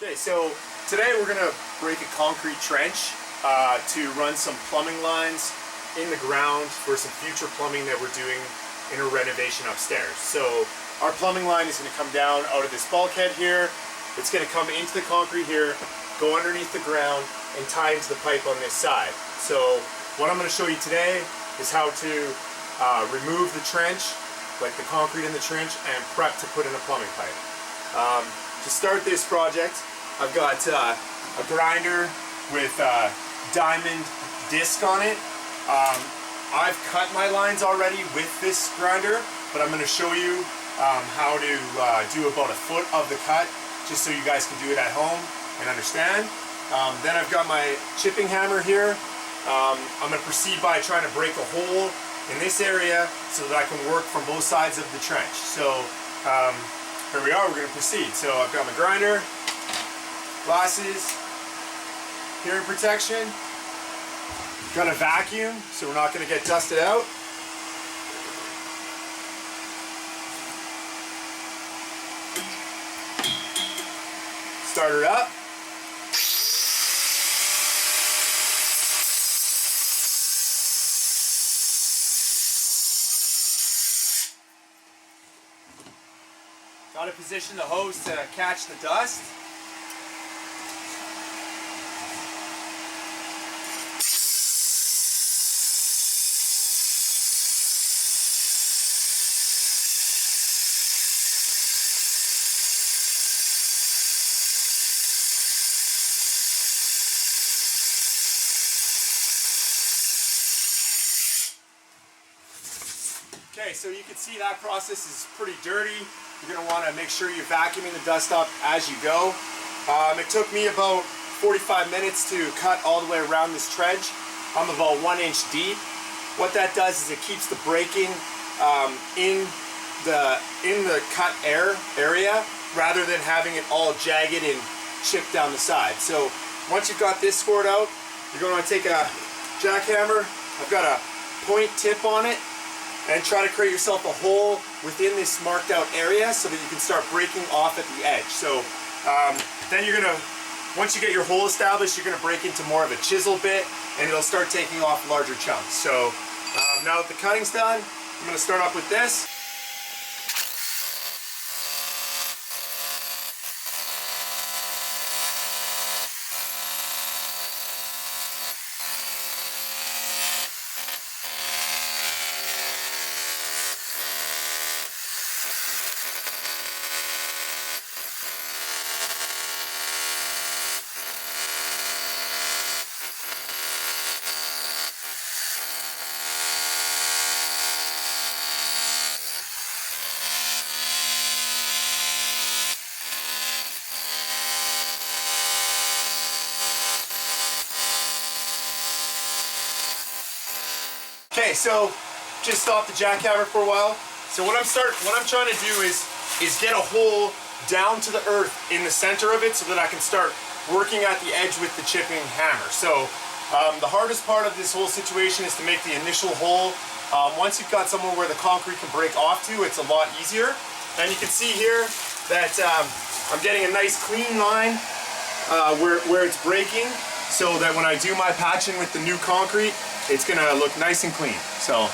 Okay, so today we're gonna break a concrete trench to run some plumbing lines in the ground for some future plumbing that we're doing in a renovation upstairs. So our plumbing line is gonna come down out of this bulkhead here. It's gonna come into the concrete here, go underneath the ground, and tie into the pipe on this side. So what I'm gonna show you today is how to remove the trench, like the concrete in the trench, and prep to put in a plumbing pipe. To start this project, I've got a grinder with a diamond disc on it. I've cut my lines already with this grinder, but I'm going to show you how to do about a foot of the cut, just so you guys can do it at home and understand. Then I've got my chipping hammer here. I'm going to proceed by trying to break a hole in this area so that I can work from both sides of the trench. So here we are, we're going to proceed. So I've got my grinder, glasses, hearing protection, got a vacuum so we're not going to get dusted out. Start her up. Got to position the hose to catch the dust. Okay, so you can see that process is pretty dirty. You're going to want to make sure you're vacuuming the dust up as you go. It took me about 45 minutes to cut all the way around this trench. I'm about 1 inch deep. What that does is it keeps the breaking in the cut area rather than having it all jagged and chipped down the side. So once you've got this scored out, you're going to want to take a jackhammer. I've got a point tip on it, and try to create yourself a hole within this marked out area so that you can start breaking off at the edge. So then you're gonna, once you get your hole established, you're gonna break into more of a chisel bit and it'll start taking off larger chunks. So now that the cutting's done, I'm gonna start off with this. Okay, so just stop the jackhammer for a while. So what I'm trying to do is get a hole down to the earth in the center of it so that I can start working at the edge with the chipping hammer. So the hardest part of this whole situation is to make the initial hole. Once you've got somewhere where the concrete can break off to, it's a lot easier. And you can see here that I'm getting a nice clean line where it's breaking, so that when I do my patching with the new concrete, it's gonna look nice and clean. So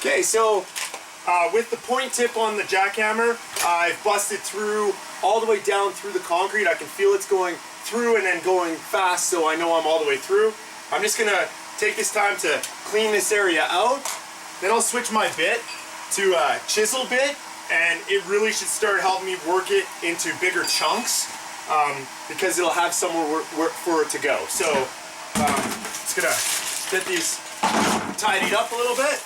Okay, so with the point tip on the jackhammer, I've busted through all the way down through the concrete. I can feel it's going through and then going fast, so I know I'm all the way through. I'm just gonna take this time to clean this area out. Then I'll switch my bit to a chisel bit, and it really should start helping me work it into bigger chunks, because it'll have somewhere for it to go. So just gonna get these tidied up a little bit.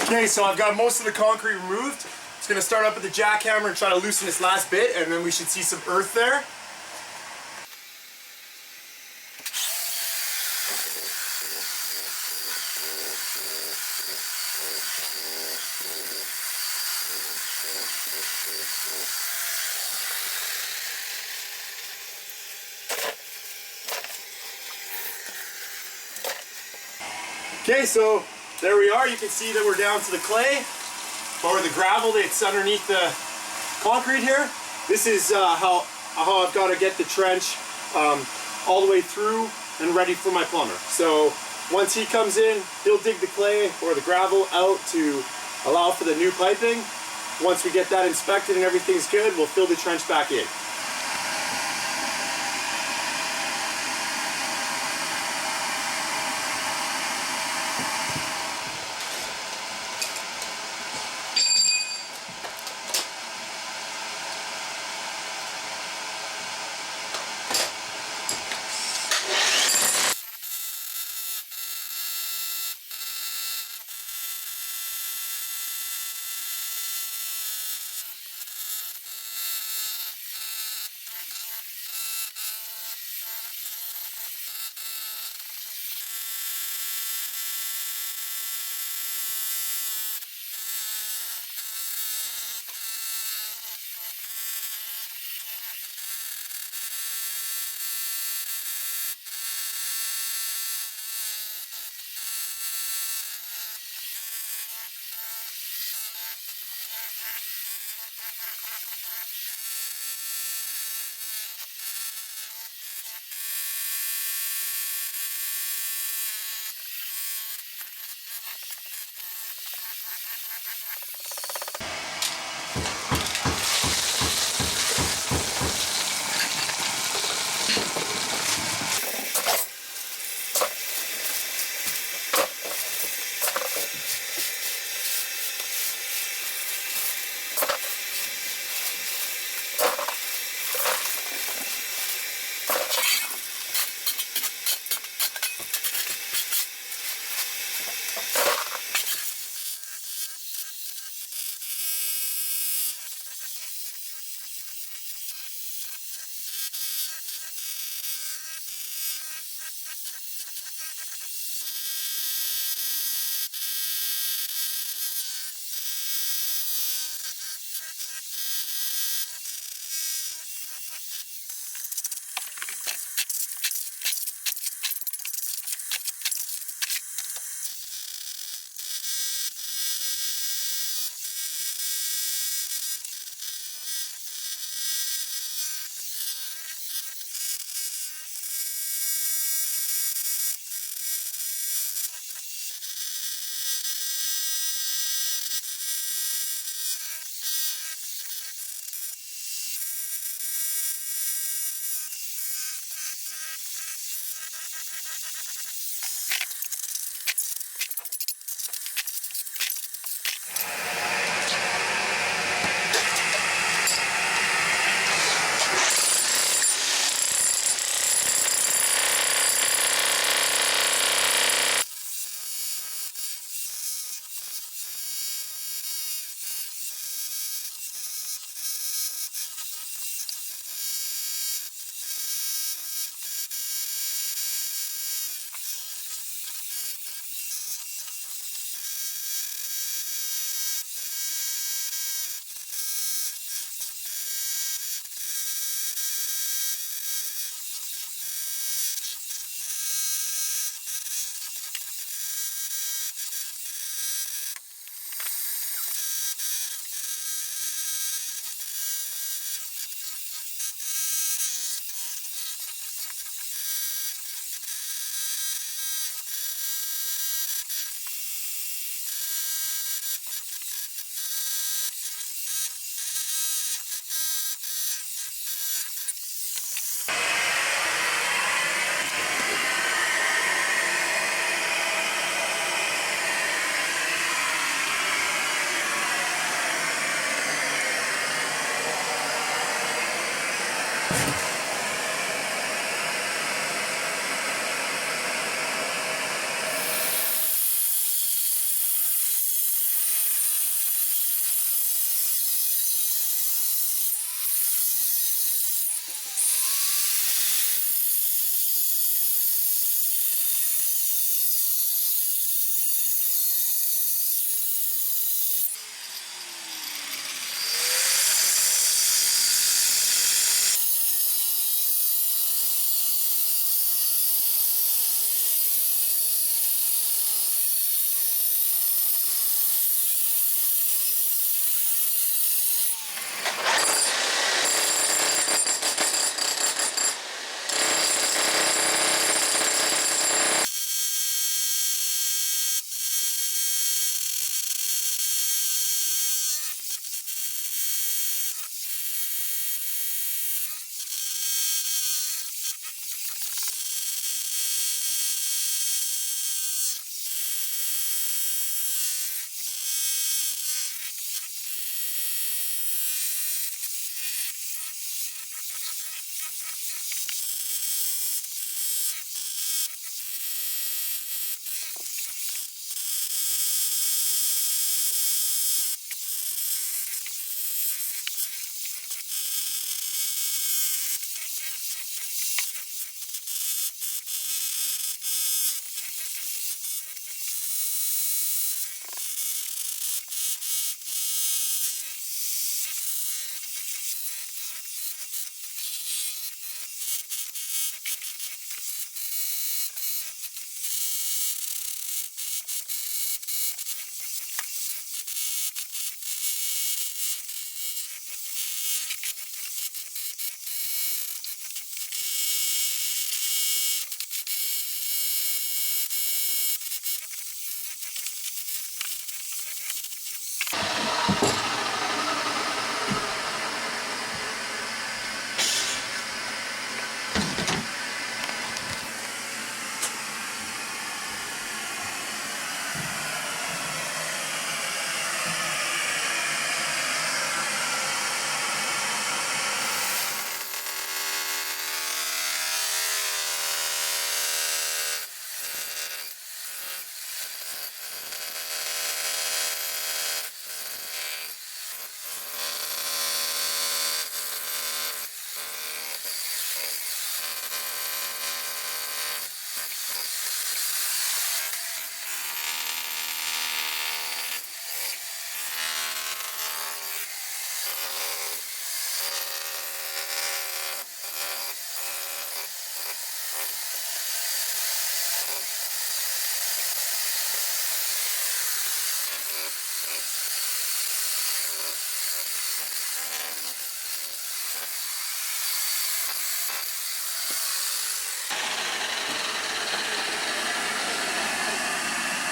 Okay, so I've got most of the concrete removed. Just gonna start up with the jackhammer and try to loosen this last bit, and then we should see some earth there. Okay, so there we are. You can see that we're down to the clay, or the gravel that's underneath the concrete here. This is how I've got to get the trench all the way through and ready for my plumber. So once he comes in, he'll dig the clay or the gravel out to allow for the new piping. Once we get that inspected and everything's good, we'll fill the trench back in.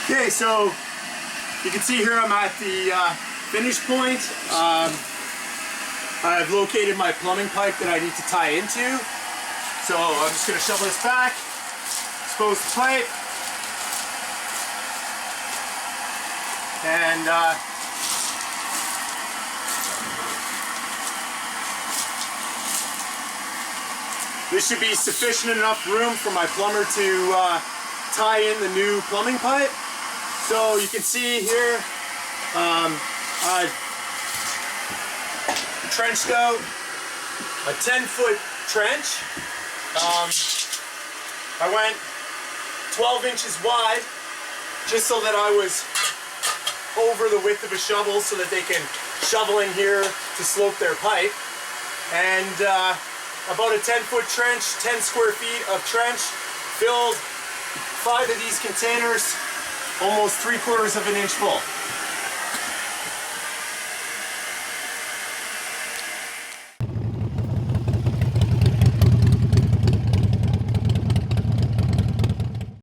Okay, so you can see here I'm at the finish point. I've located my plumbing pipe that I need to tie into. So I'm just going to shovel this back, expose the pipe, and this should be sufficient enough room for my plumber to tie in the new plumbing pipe. So you can see here, I've trenched out a 10-foot trench. I went 12 inches wide just so that I was over the width of a shovel so that they can shovel in here to slope their pipe. And about a 10-foot trench, 10 square feet of trench, filled 5 of these containers, almost 3/4 of an inch full.